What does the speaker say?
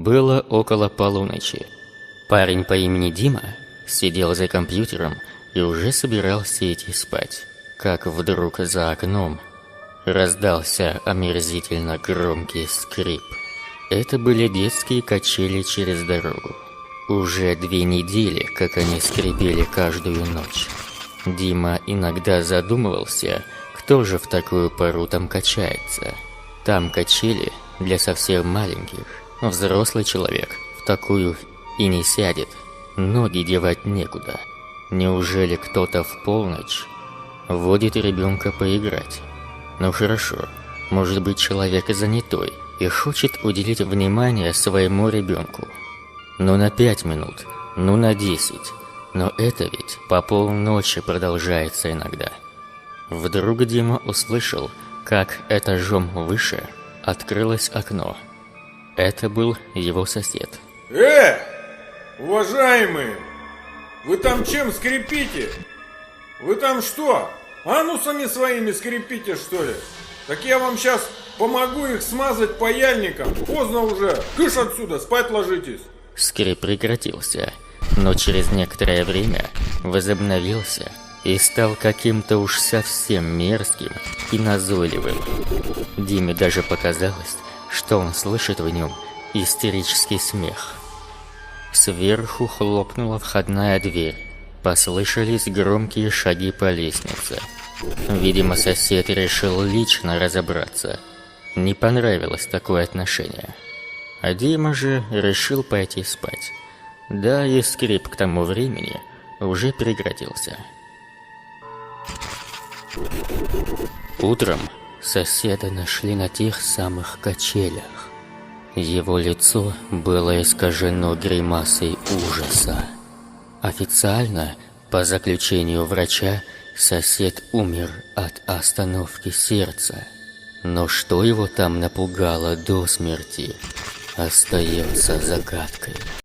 Было около полуночи. Парень по имени Дима сидел за компьютером и уже собирался идти спать, как вдруг за окном раздался омерзительно громкий скрип. Это были детские качели через дорогу. Уже 2 недели, как они скрипели каждую ночь. Дима иногда задумывался, кто же в такую пору там качается. Там качели для совсем маленьких. Взрослый человек в такую и не сядет. Ноги девать некуда. Неужели кто-то в полночь водит ребенка поиграть? Ну хорошо, может быть, человек занятой и хочет уделить внимание своему ребенку. Ну на 5 минут, ну на 10. Но это ведь по полночи продолжается иногда. Вдруг Дима услышал, как этажом выше открылось окно. Это был его сосед. Уважаемые! Вы там чем скрипите? Вы там что? Анусами своими скрипите, что ли? Так я вам сейчас помогу их смазать паяльником. Поздно уже. Кыш отсюда, спать ложитесь. Скрип прекратился, но через некоторое время возобновился и стал каким-то уж совсем мерзким и назойливым. Диме даже показалось, что он слышит в нем истерический смех. Сверху хлопнула входная дверь. Послышались громкие шаги по лестнице. Видимо, сосед решил лично разобраться. Не понравилось такое отношение. А Дима же решил пойти спать. Да и скрип к тому времени уже прекратился. Утром соседа нашли на тех самых качелях. Его лицо было искажено гримасой ужаса. Официально, по заключению врача, сосед умер от остановки сердца. Но что его там напугало до смерти, остается загадкой.